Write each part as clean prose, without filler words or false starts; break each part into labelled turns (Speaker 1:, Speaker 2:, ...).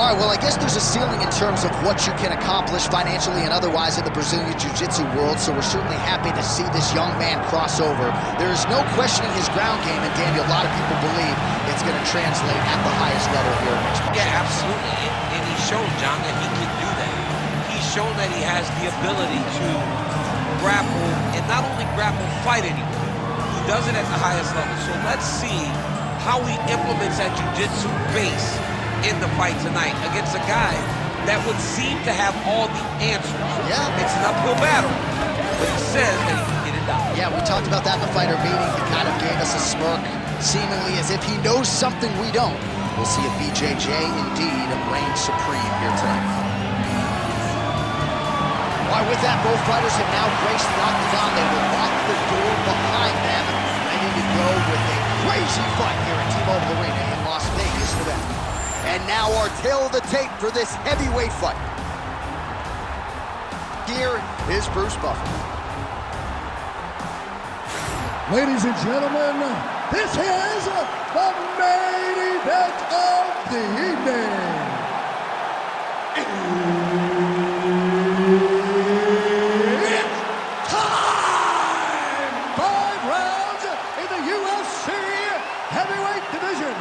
Speaker 1: All right, well, I guess there's a ceiling in terms of what you can accomplish financially and otherwise in the Brazilian Jiu-Jitsu world, so we're certainly happy to see this young man cross over. There is no questioning his ground game, and Daniel, a lot of people believe it's going to translate at the highest level here in mixed martial arts.
Speaker 2: Yeah, absolutely, and he showed, John, that he can do that. He's shown that he has the ability to grapple, and not only grapple, fight anyone. He does it at the highest level, so let's see how he implements that jiu-jitsu base in the fight tonight against a guy that would seem to have all the answers.
Speaker 1: Yeah.
Speaker 2: It's an uphill battle, but he says that he can get it done.
Speaker 1: Yeah, we talked about that in the fighter meeting. He kind of gave us a smirk, seemingly as if he knows something we don't. We'll see if BJJ indeed reigns supreme here tonight. All right, with that, both fighters have now graced the octagon. They will lock the door behind them, ready to go with a crazy fight here at T-Mobile Arena in Las Vegas, Nevada. And now our tail of the tape for this heavyweight fight. Here is Bruce Buffer.
Speaker 3: Ladies and gentlemen, this is the main event of the evening. It's time! 5 rounds in the UFC heavyweight division.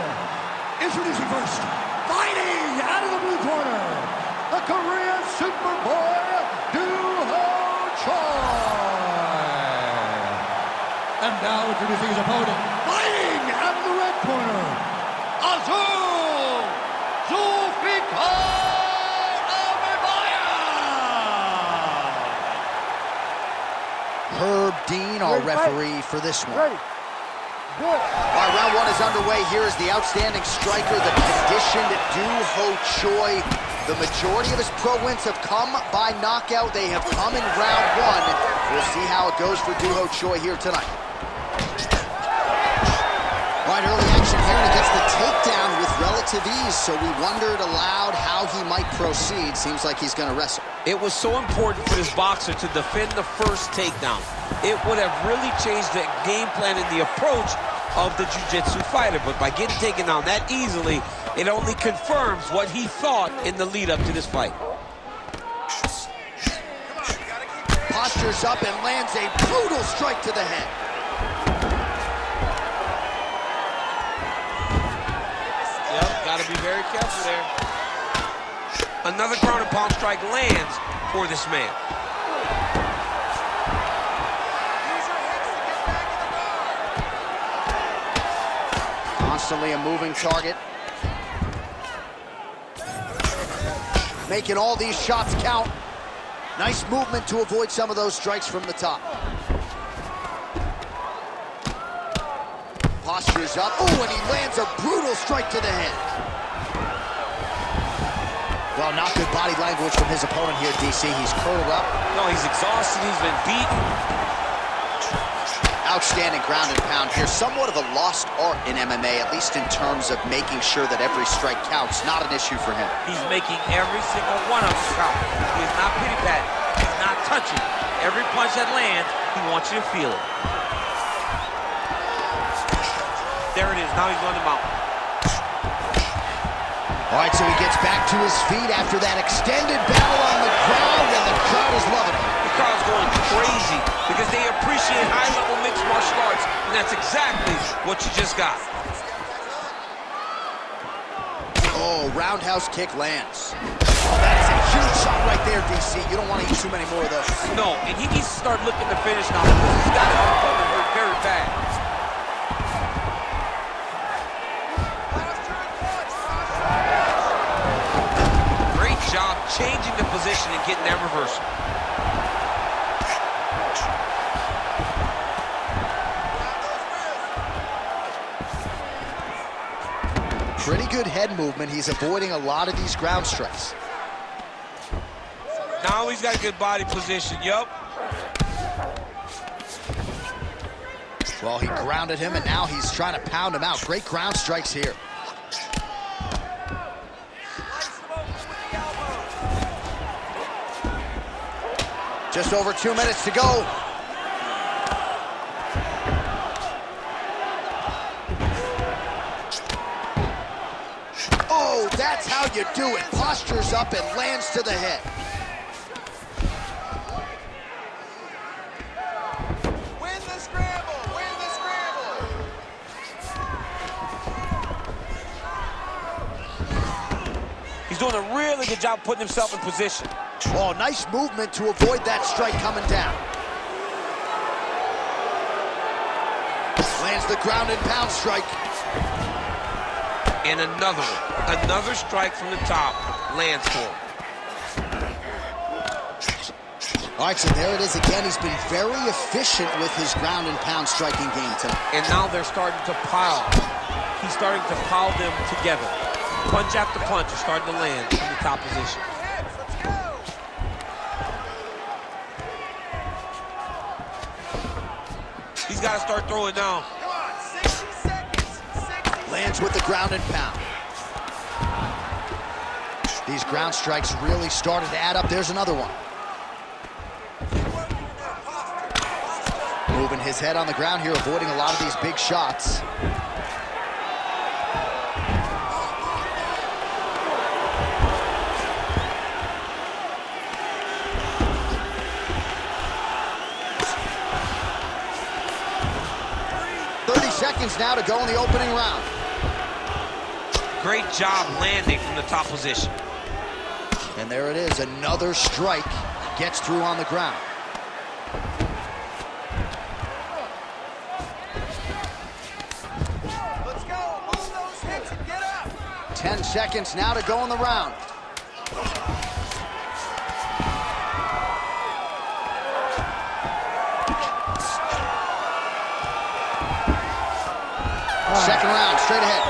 Speaker 3: Introducing first, fighting out of the blue corner, the Korean Superboy, Duho Choi. And now introducing his opponent, fighting out of the red corner, Azul Zulfikar Almabayev.
Speaker 1: Herb Dean, our referee for this one.
Speaker 3: Ready. Good.
Speaker 1: All right, round one is underway. Here is the outstanding striker, the conditioned Duho Choi. The majority of his pro wins have come by knockout. They have come in round one. We'll see how it goes for Duho Choi here tonight. All right, early action here, and he gets the takedown with relative ease, so we wondered aloud how he might proceed. Seems like he's going to wrestle.
Speaker 2: It was so important for this boxer to defend the first takedown. It would have really changed the game plan and the approach of the jiu-jitsu fighter, but by getting taken down that easily, it only confirms what he thought in the lead up to this fight.
Speaker 1: Postures up and lands a brutal strike to the head.
Speaker 2: Yep, gotta be very careful there. Another ground and pound strike lands for this man.
Speaker 1: Constantly a moving target. Making all these shots count. Nice movement to avoid some of those strikes from the top. Postures up. Oh, and he lands a brutal strike to the head. Well, not good body language from his opponent here, DC. He's curled up.
Speaker 2: No, he's exhausted. He's been beaten.
Speaker 1: Outstanding ground and pound here. Somewhat of a lost art in MMA, at least in terms of making sure that every strike counts. Not an issue for him.
Speaker 2: He's making every single one of them count. He is not pity-patting. He's not touching. Every punch that lands, he wants you to feel it. There it is. Now he's on the mountain.
Speaker 1: All right, so he gets back to his feet after that extended battle on the ground, and the crowd is loving it.
Speaker 2: The crowd's going crazy because they appreciate high-level mixed martial arts, and that's exactly what you just got.
Speaker 1: Oh, roundhouse kick lands. Oh, that is a huge shot right there, DC. You don't want to eat too many more of those.
Speaker 2: No, and he needs to start looking to finish now because he's got his opponent hurt very bad. Great job changing the position and getting that reversal.
Speaker 1: Pretty good head movement. He's avoiding a lot of these ground strikes.
Speaker 2: Now he's got a good body position, yup.
Speaker 1: Well, he grounded him, and now he's trying to pound him out. Great ground strikes here. Just over 2 minutes to go. Oh, That's how you do it. Postures up and lands to the head.
Speaker 4: Win the scramble! Win the scramble!
Speaker 2: He's doing a really good job putting himself in position.
Speaker 1: Oh, nice movement to avoid that strike coming down. Lands the ground and pound strike.
Speaker 2: And another one. Another strike from the top lands for him.
Speaker 1: All right, so there it is again. He's been very efficient with his ground and pound striking game tonight.
Speaker 2: And now they're starting to pile. He's starting to pile them together. Punch after punch is starting to land in the top position.
Speaker 4: Let's go!
Speaker 2: He's got to start throwing down.
Speaker 4: Come on, 60 seconds! 60
Speaker 1: Lands with the ground and pound. These ground strikes really started to add up. There's another one. Moving his head on the ground here, avoiding a lot of these big shots. Seconds now to go in the opening round.
Speaker 2: Great job landing from the top position.
Speaker 1: And there it is, another strike. Gets through on the ground.
Speaker 4: Let's go! Move those hips and get up!
Speaker 1: 10 seconds now to go in the round. Second round, straight ahead.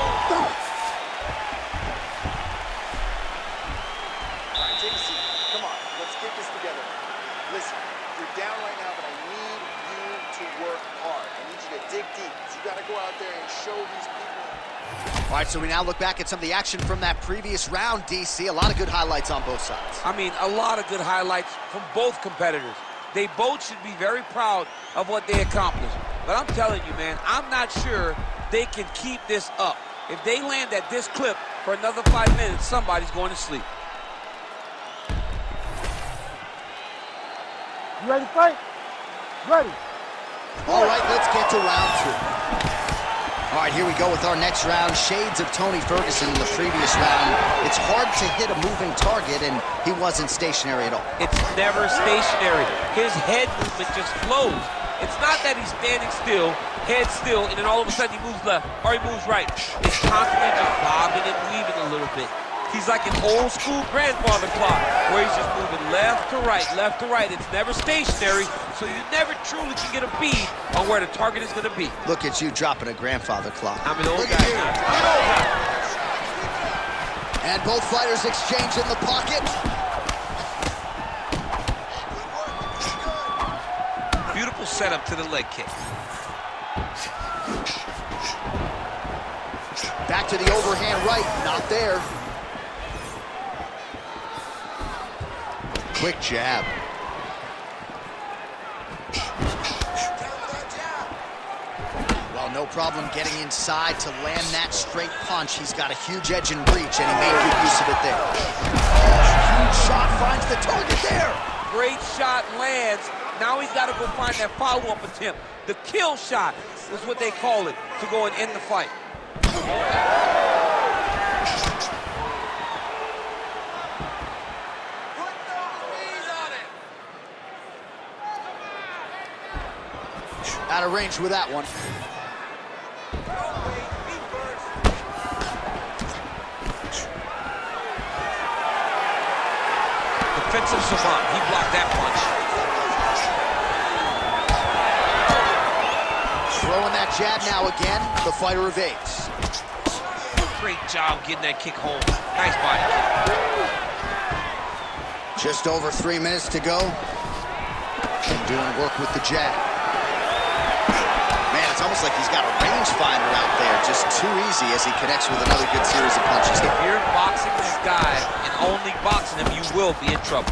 Speaker 4: All right, take a seat. Come on, let's get this together. Listen, you're down right now, but I need you to work hard. I need you to dig deep. You got to go out there and show these people.
Speaker 1: All right, so we now look back at some of the action from that previous round, DC. A lot of good highlights on both sides.
Speaker 2: I mean, a lot of good highlights from both competitors. They both should be very proud of what they accomplished. But I'm telling you, man, I'm not sure they can keep this up. If they land at this clip for another 5 minutes, somebody's going to sleep.
Speaker 5: You ready to fight? Ready.
Speaker 1: All right, let's get to round two. All right, here we go with our next round. Shades of Tony Ferguson in the previous round. It's hard to hit a moving target, and he wasn't stationary at all.
Speaker 2: It's never stationary. His head movement just flows. It's not that he's standing still, head still, and then all of a sudden he moves left or he moves right. It's constantly just bobbing and weaving a little bit. He's like an old school grandfather clock where he's just moving left to right, left to right. It's never stationary, so you never truly can get a bead on where the target is going to be.
Speaker 1: Look at you dropping a grandfather clock.
Speaker 2: I'm an old
Speaker 1: Look
Speaker 2: guy.
Speaker 1: at you.
Speaker 2: I'm an old guy.
Speaker 1: And both fighters exchange in the pocket.
Speaker 2: Beautiful setup to the leg kick.
Speaker 1: Back to the overhand right, not there. Quick jab. Well, no problem getting inside to land that straight punch. He's got a huge edge and reach, and he made good use of it there. Huge shot finds the target there.
Speaker 2: Great shot lands. Now he's got to go find that follow-up attempt. The kill shot is what they call it to go and end the fight.
Speaker 1: Out of range with that one.
Speaker 2: Defensive savant. He blocked that punch.
Speaker 1: Throwing that jab now again. The fighter evades.
Speaker 2: Great job getting that kick home. Nice body kick.
Speaker 1: Just over 3 minutes to go. And doing work with the jab. Man, it's almost like he's got a rangefinder out there. Just too easy as he connects with another good series of punches.
Speaker 2: If you're boxing this guy and only boxing him, you will be in trouble.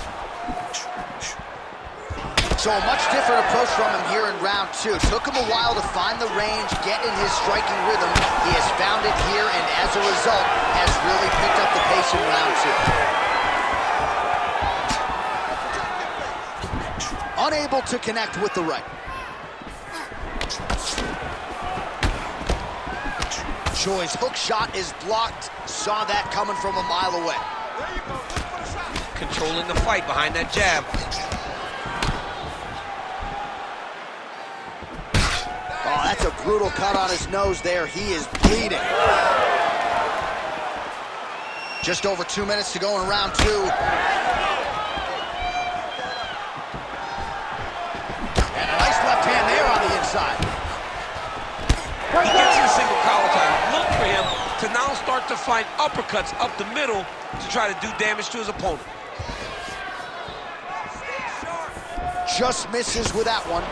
Speaker 1: So a much different approach from him here in round two. Took him a while to find the range, get in his striking rhythm. He has found it here, and as a result, has really picked up the pace in round two. Unable to connect with the right. Choi's hook shot is blocked. Saw that coming from a mile away.
Speaker 2: Controlling the fight behind that jab.
Speaker 1: Oh, that's a brutal cut on his nose there. He is bleeding. Just over 2 minutes to go in round two. And a nice left hand there on the inside.
Speaker 2: He gets in a single collar tie. Look for him to now start to find uppercuts up the middle to try to do damage to his opponent.
Speaker 1: Just misses with that one.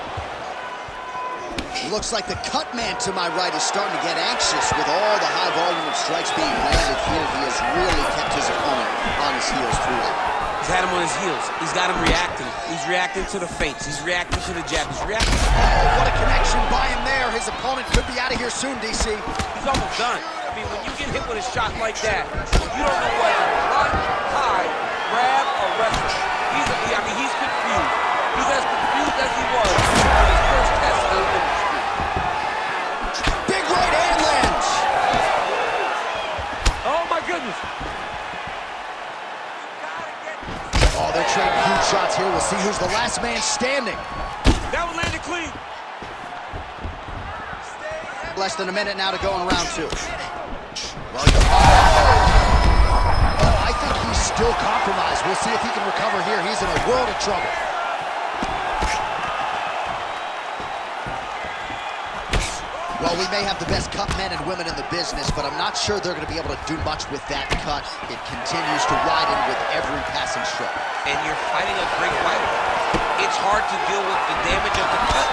Speaker 1: Looks like the cut man to my right is starting to get anxious with all the high volume of strikes being landed here. He has really kept his opponent on his heels throughout.
Speaker 2: He's had him on his heels. He's got him reacting. He's reacting to the feints. He's reacting to the jab. He's reacting.
Speaker 1: Oh, what a connection by him there. His opponent could be out of here soon, DC.
Speaker 2: He's almost done. I mean, when you get hit with a shot like that, you don't know whether to run, hide, grab, or wrestle. He's confused. He's as confused as he was on his first test of the industry.
Speaker 1: Big right hand lands.
Speaker 2: Oh, my goodness.
Speaker 1: Oh, they're trading huge shots here. We'll see who's the last man standing.
Speaker 2: That one landed clean.
Speaker 1: Less than a minute now to go in round two. Well, I think he's still compromised. We'll see if he can recover here. He's in a world of trouble. Well, we may have the best cut men and women in the business, but I'm not sure they're going to be able to do much with that cut. It continues to widen with every passing stroke.
Speaker 2: And you're fighting a great fighter. It's hard to deal with the damage of the cut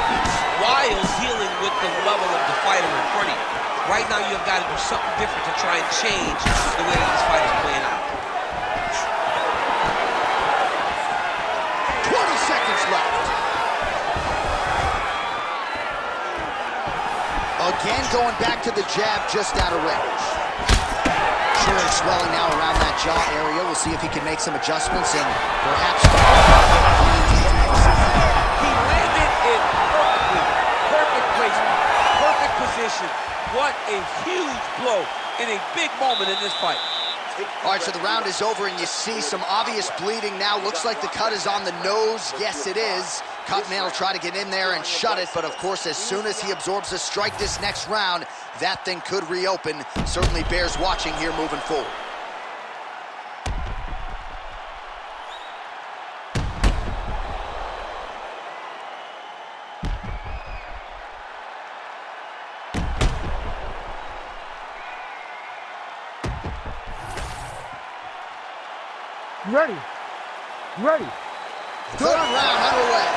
Speaker 2: while dealing with the level of the fighter in front of you. Right now, you've got to do something different to try and change the way that this fight is playing out.
Speaker 1: 20 seconds left. Again, going back to the jab, just out of range. Sure, swelling now around that jaw area. We'll see if he can make some adjustments and perhaps...
Speaker 2: He landed it perfectly. Perfect placement. Perfect position. What a huge blow in a big moment in this fight.
Speaker 1: All right, so the round is over, and you see some obvious bleeding now. Looks like the cut is on the nose. Yes, it is. Cutman will try to get in there and shut it, but of course, as soon as he absorbs a strike this next round, that thing could reopen. Certainly bears watching here moving forward.
Speaker 5: Ready. Ready.
Speaker 1: Third round underway.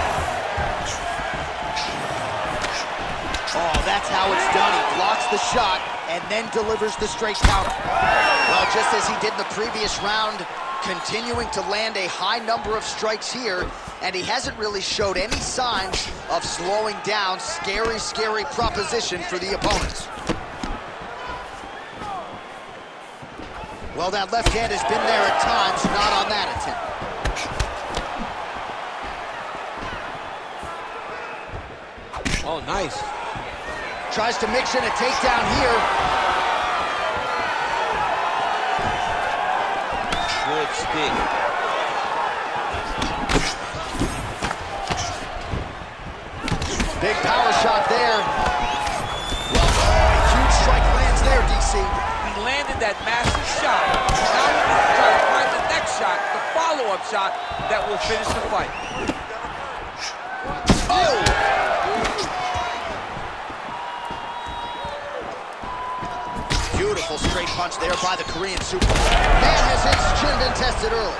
Speaker 1: Oh, that's how it's done. He blocks the shot and then delivers the straight counter. Well, just as he did in the previous round, continuing to land a high number of strikes here, and he hasn't really showed any signs of slowing down. Scary, scary proposition for the opponents. Well, that left hand has been there at times, not on that attempt.
Speaker 2: Oh, nice.
Speaker 1: Tries to mix in a takedown here.
Speaker 2: Good stick.
Speaker 1: Big power shot there. Well, huge strike lands there, DC.
Speaker 2: He landed that massive shot. Now he needs to try to find the next shot, the follow-up shot that will finish the fight.
Speaker 1: Oh! Beautiful straight punch there by the Korean Super. Man has his chin been tested early.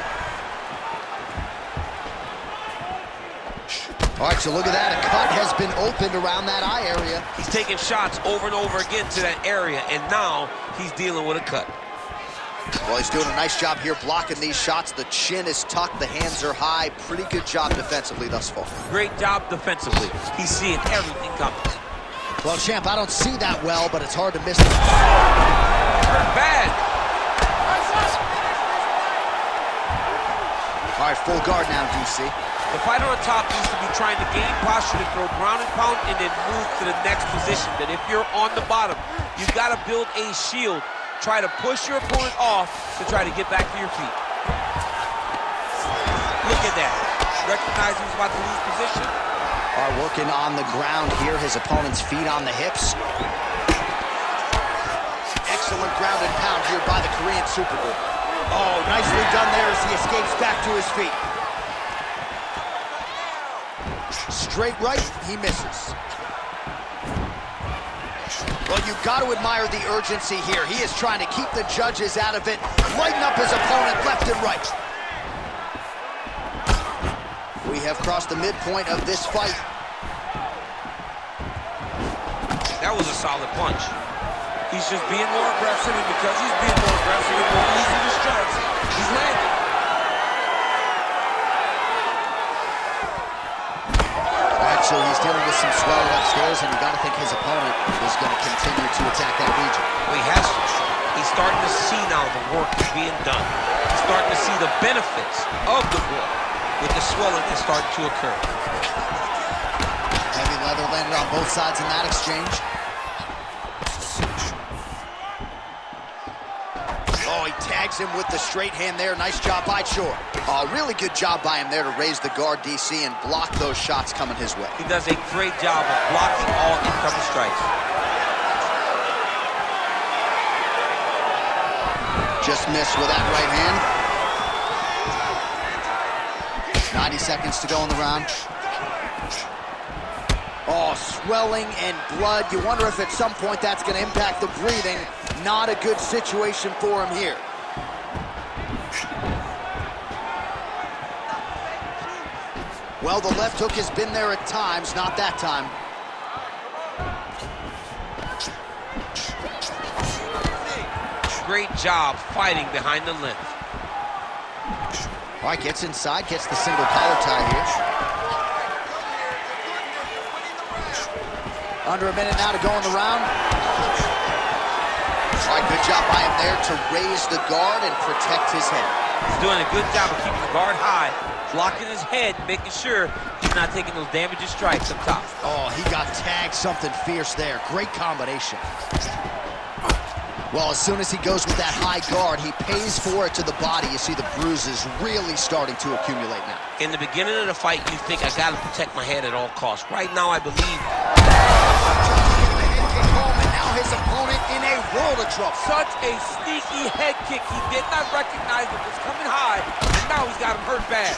Speaker 1: All right, so look at that. A cut has been opened around that eye area.
Speaker 2: He's taking shots over and over again to that area, and now he's dealing with a cut.
Speaker 1: Well, he's doing a nice job here blocking these shots. The chin is tucked, the hands are high. Pretty good job defensively thus far.
Speaker 2: Great job defensively. He's seeing everything coming.
Speaker 1: Well, champ, I don't see that well, but it's hard to miss.
Speaker 2: Bad.
Speaker 1: All right, full guard now, DC.
Speaker 2: The fighter on top needs to be trying to gain posture to throw ground and pound and then move to the next position. But if you're on the bottom, you've got to build a shield. Try to push your opponent off to try to get back to your feet. Look at that. Recognize he's about to lose position.
Speaker 1: All right, working on the ground here. His opponent's feet on the hips. Excellent ground and pound here by the Korean Super Bowl. Oh, nicely done there as he escapes back to his feet. Straight right, he misses. Well, you've got to admire the urgency here. He is trying to keep the judges out of it, lighten up his opponent left and right. We have crossed the midpoint of this fight.
Speaker 2: That was a solid punch. He's just being more aggressive, and because he's being more aggressive and more easy to strikes, he's landing.
Speaker 1: So he's dealing with some swelling upstairs, and you got to think his opponent is going to continue to attack that region.
Speaker 2: Well, he has to. He's starting to see now the work is being done. He's starting to see the benefits of the work with the swelling that's starting to occur.
Speaker 1: Heavy leather landed on both sides in that exchange. Oh, he tags him with the straight hand there. Nice job by Chor. Really good job by him there to raise the guard, DC, and block those shots coming his way.
Speaker 2: He does a great job of blocking all incoming strikes.
Speaker 1: Just missed with that right hand. 90 seconds to go in the round. Oh, swelling and blood. You wonder if at some point that's going to impact the breathing. Not a good situation for him here. Well, the left hook has been there at times, not that time.
Speaker 2: Great job fighting behind the length.
Speaker 1: All right, gets inside, gets the single collar tie here. Under a minute now to go in the round. All right, good job by him there to raise the guard and protect his head.
Speaker 2: He's doing a good job of keeping the guard high, blocking his head, making sure he's not taking those damaging strikes up top.
Speaker 1: Oh, he got tagged something fierce there. Great combination. Well, as soon as he goes with that high guard, he pays for it to the body. You see the bruises really starting to accumulate now.
Speaker 2: In the beginning of the fight, you think, I gotta protect my head at all costs. Right now, I believe.
Speaker 1: And now his opponent in a world of trouble.
Speaker 2: Such a sneaky head kick. He did not recognize it was coming high, and now he's got him hurt bad.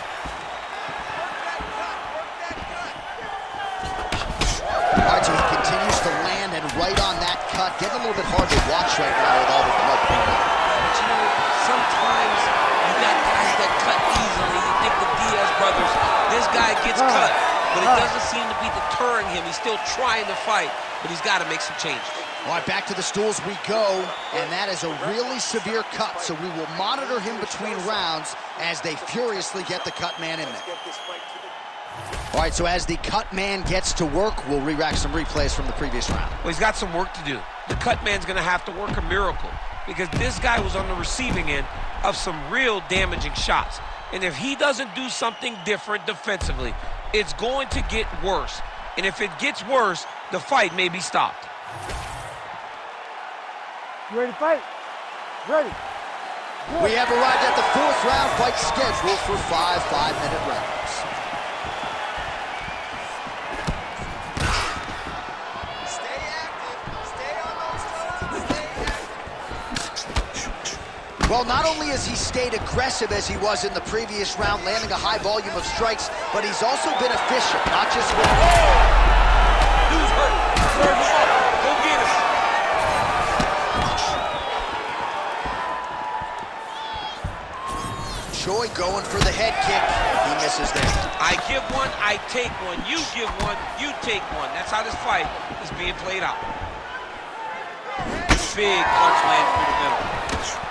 Speaker 1: All right, so he continues to land and right on that cut. Getting a little bit hard to watch right now with all the blood pouring out.
Speaker 2: But you know, sometimes you got guys that cut easily. You think the Diaz brothers, this guy gets cut, but it doesn't seem to be deterring him. He's still trying to fight, but he's got to make some changes.
Speaker 1: All right, back to the stools we go, and that is a really severe cut, so we will monitor him between rounds as they furiously get the cut man in there. All right, so as the cut man gets to work, we'll re-rack some replays from the previous round.
Speaker 2: Well, he's got some work to do. The cut man's going to have to work a miracle because this guy was on the receiving end of some real damaging shots. And if he doesn't do something different defensively, it's going to get worse. And if it gets worse, the fight may be stopped.
Speaker 5: You ready to fight? Ready.
Speaker 1: We have arrived at the fourth round fight scheduled for 5 5-minute rounds. Well, not only has he stayed aggressive as he was in the previous round, landing a high volume of strikes, but he's also been efficient, not just with...
Speaker 2: Dude's hurt. Serve him up. Go get him.
Speaker 1: Choi going for the head kick. He misses there.
Speaker 2: I give one, I take one. You give one, you take one. That's how this fight is being played out. Big punch lands through the middle.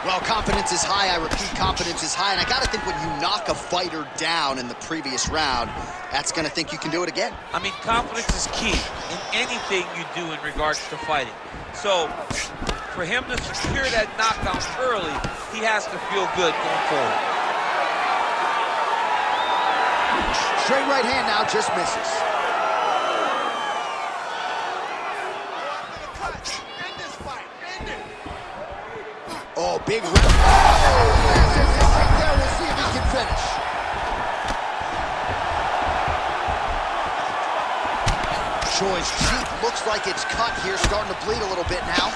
Speaker 1: Well, confidence is high. I repeat, confidence is high. And I got to think when you knock a fighter down in the previous round, that's going to think you can do it again.
Speaker 2: I mean, confidence is key in anything you do in regards to fighting. So, for him to secure that knockdown early, he has to feel good going forward.
Speaker 1: Straight right hand now, just misses. Oh, big rip. Oh, massive hit right there. We'll see if he can finish. Choi's cheek looks like it's cut here, starting to bleed a little bit now.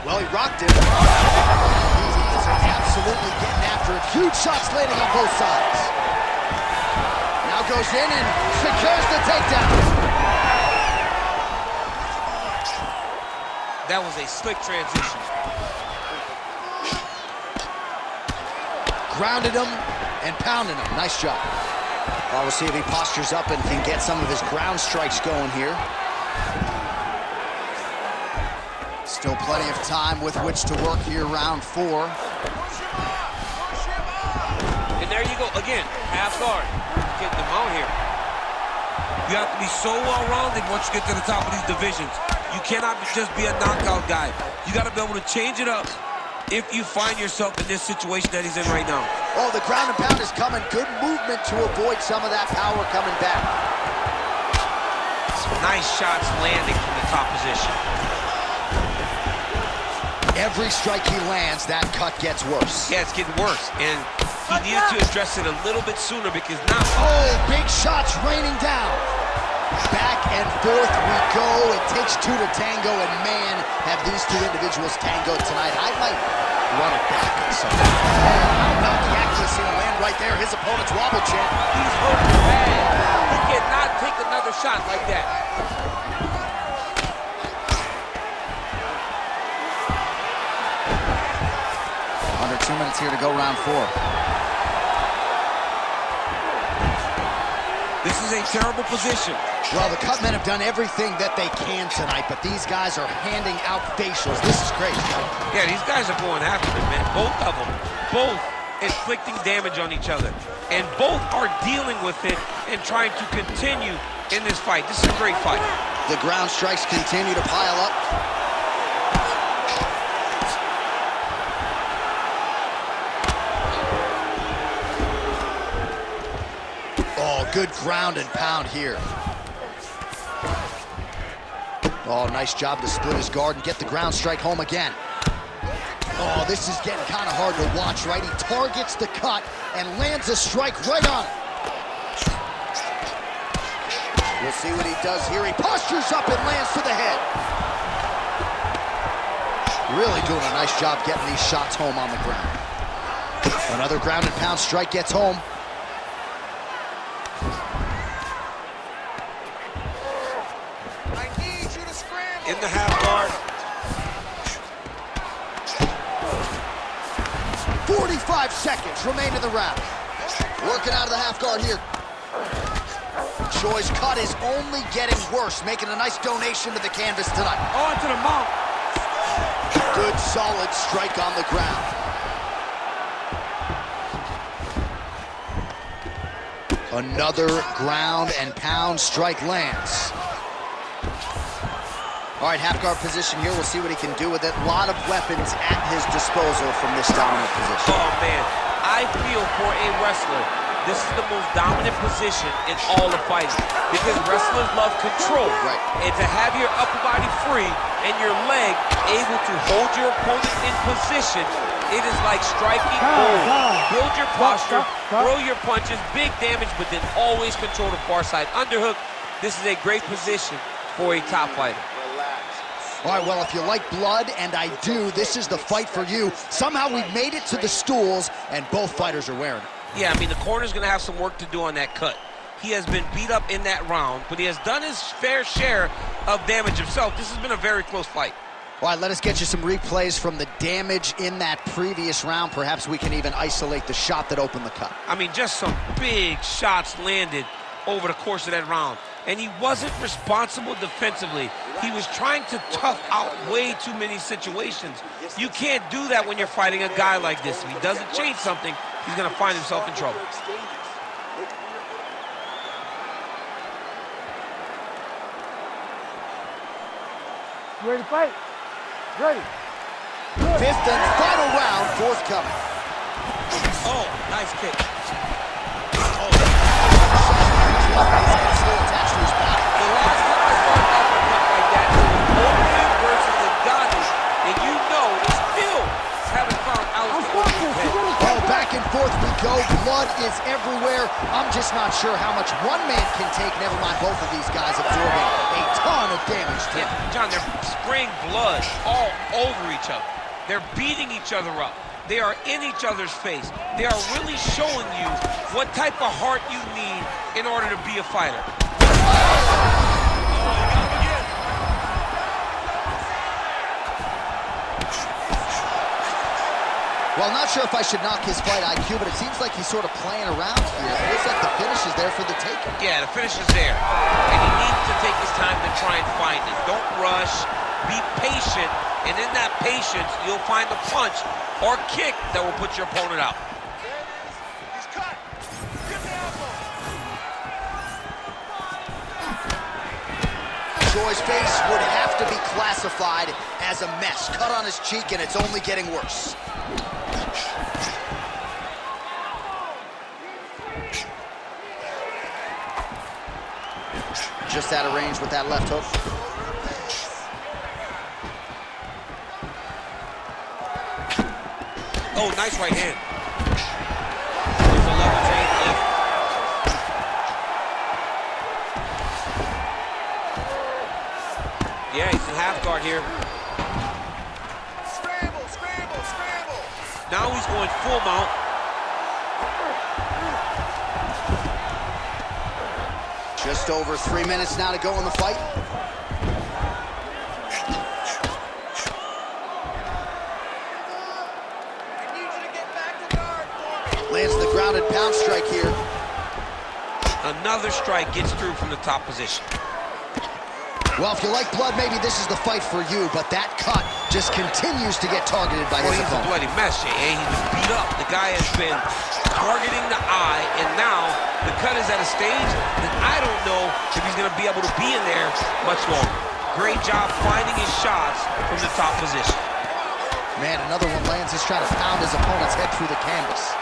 Speaker 1: Well, he rocked him. He's absolutely getting after it. Huge shots landing on both sides. Now goes in and secures the takedown.
Speaker 2: That was a slick transition.
Speaker 1: Grounded him and pounded him. Nice job. Well, we'll see if he postures up and can get some of his ground strikes going here. Still plenty of time with which to work here, round 4.
Speaker 2: And there you go, again, half guard. Get them out here. You have to be so well-rounded once you get to the top of these divisions. You cannot just be a knockout guy. You got to be able to change it up if you find yourself in this situation that he's in right now.
Speaker 1: Oh, the ground and pound is coming. Good movement to avoid some of that power coming back.
Speaker 2: Nice shots landing from the top position.
Speaker 1: Every strike he lands, that cut gets worse.
Speaker 2: Yeah, it's getting worse. And he needed to address it a little bit sooner because now...
Speaker 1: Oh, big shots raining down. Back and forth we go. It takes two to tango, and man, have these two individuals tangoed tonight. I might run it back at some point. How about the accuracy to land right there? His opponent's wobble chin.
Speaker 2: He's hurting bad. He cannot take another shot like that.
Speaker 1: Under 2 minutes here to go, round 4.
Speaker 2: This is a terrible position.
Speaker 1: Well, the cut men have done everything that they can tonight, but these guys are handing out facials. This is crazy.
Speaker 2: Yeah, these guys are going after it, man. Both of them. Both inflicting damage on each other. And both are dealing with it and trying to continue in this fight. This is a great fight.
Speaker 1: The ground strikes continue to pile up. Oh, good ground and pound here. Oh, nice job to split his guard and get the ground strike home again. Oh, this is getting kind of hard to watch, right? He targets the cut and lands a strike right on it. We'll see what he does here. He postures up and lands to the head. Really doing a nice job getting these shots home on the ground. Another ground and pound strike gets home.
Speaker 2: In the half guard.
Speaker 1: 45 seconds remain in the round. Working out of the half guard here. Choi's cut is only getting worse, making a nice donation to the canvas tonight.
Speaker 2: On to the mount.
Speaker 1: Good, solid strike on the ground. Another ground and pound strike lands. All right, half guard position here. We'll see what he can do with it. A lot of weapons at his disposal from this dominant position.
Speaker 2: Oh, man. I feel for a wrestler, this is the most dominant position in all of fighting because wrestlers love control.
Speaker 1: Right.
Speaker 2: And to have your upper body free and your leg able to hold your opponent in position, it is like striking gold. Build your posture, throw your punches, big damage, but then always control the far side. Underhook, this is a great position for a top fighter.
Speaker 1: All right, well, if you like blood, and I do, this is the fight for you. Somehow we've made it to the stools, and both fighters are wearing it.
Speaker 2: Yeah, I mean, the corner's going to have some work to do on that cut. He has been beat up in that round, but he has done his fair share of damage himself. This has been a very close fight.
Speaker 1: All right, let us get you some replays from the damage in that previous round. Perhaps we can even isolate the shot that opened the cut.
Speaker 2: I mean, just some big shots landed over the course of that round. And he wasn't responsible defensively. He was trying to tough out way too many situations. You can't do that when you're fighting a guy like this. If he doesn't change something, he's going to find himself in trouble.
Speaker 5: You ready to fight? Ready.
Speaker 1: Fifth and final round forthcoming.
Speaker 2: Oh, nice kick.
Speaker 1: Still attached to his body.
Speaker 2: The last time I saw an uppercut like that, it was Overeem versus Ngannou, and you know they still haven't found out.
Speaker 1: Oh, back and forth we go. Blood is everywhere. I'm just not sure how much one man can take. Never mind both of these guys absorbing a ton of damage.
Speaker 2: Yeah, John, they're spraying blood all over each other. They're beating each other up. They are in each other's face. They are really showing you what type of heart you need in order to be a fighter.
Speaker 1: Well, not sure if I should knock his fight IQ, but it seems like he's sort of playing around here. It feels like the finish is there for the taking.
Speaker 2: Yeah, the finish is there. And he needs to take his time to try and find it. Don't rush. Be patient. And in that patience, you'll find the punch or kick that will put your opponent out.
Speaker 4: He's cut. Get the elbow.
Speaker 1: Choi's face would have to be classified as a mess. Cut on his cheek, and it's only getting worse. Just out of range with that left hook.
Speaker 2: Oh, nice right hand. There's a level change left. Yeah, he's in half guard here.
Speaker 4: Scramble, scramble, scramble.
Speaker 2: Now he's going full mount.
Speaker 1: Just over 3 minutes now to go in the fight. Lands the grounded pound strike here.
Speaker 2: Another strike gets through from the top position.
Speaker 1: Well, if you like blood, maybe this is the fight for you, but that cut just continues to get targeted by his
Speaker 2: He's a
Speaker 1: opponent.
Speaker 2: bloody mess, Jay. He's been beat up. The guy has been targeting the eye, and now the cut is at a stage that I don't know if he's going to be able to be in there much longer. Great job finding his shots from the top position.
Speaker 1: Man, another one lands. He's trying to pound his opponent's head through the canvas.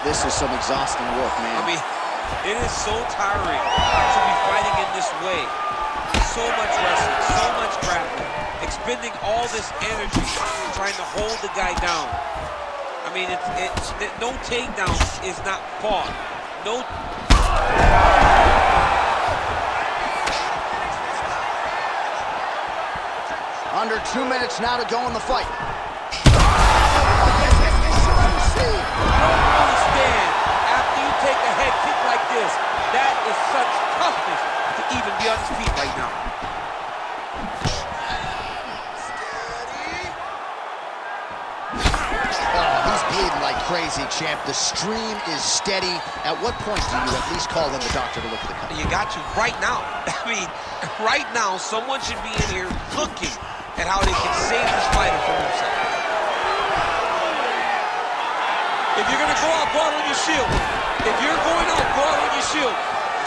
Speaker 1: This is some exhausting work, man.
Speaker 2: I mean, it is so tiring to be fighting in this way. So much wrestling, so much grappling, expending all this energy trying to hold the guy down. I mean, no takedown is not fought. No.
Speaker 1: Under 2 minutes now to go in the fight.
Speaker 2: Understand, after you take a head kick like this, that is such toughness to even be on his feet right now.
Speaker 1: Oh, he's bleeding like crazy, champ. The stream is steady. At what point do you at least call in the doctor to look at the cut?
Speaker 2: You got to right now. I mean, right now, someone should be in here looking at how they can save this fighter from himself. If you're going to go out on your shield. If you're going out, go out on your shield.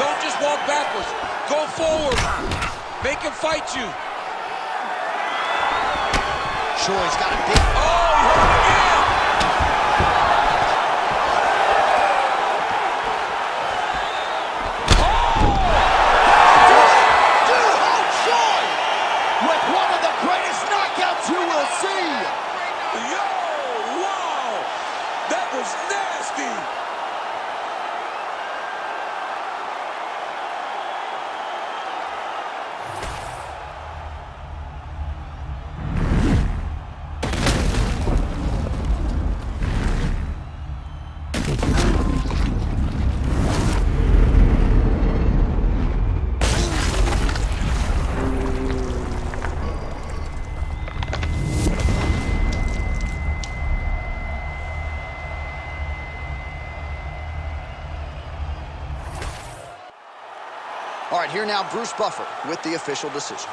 Speaker 2: Don't just walk backwards. Go forward. Make him fight you.
Speaker 1: Choi's got a big...
Speaker 2: Oh, he hurt him again.
Speaker 1: With one of the greatest knockouts you will see.
Speaker 2: Yo, wow. That was nasty.
Speaker 1: All right, here now, Bruce Buffer with the official decision.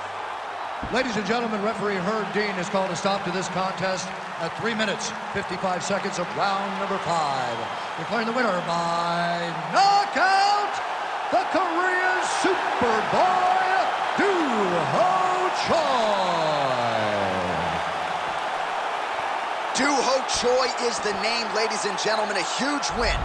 Speaker 3: Ladies and gentlemen, referee Herb Dean has called a stop to this contest at 3 minutes, 55 seconds of round number 5. Declaring the winner by knockout, the Korean Superboy, Doo-Ho Choi.
Speaker 1: Doo-Ho Choi is the name, ladies and gentlemen, a huge win.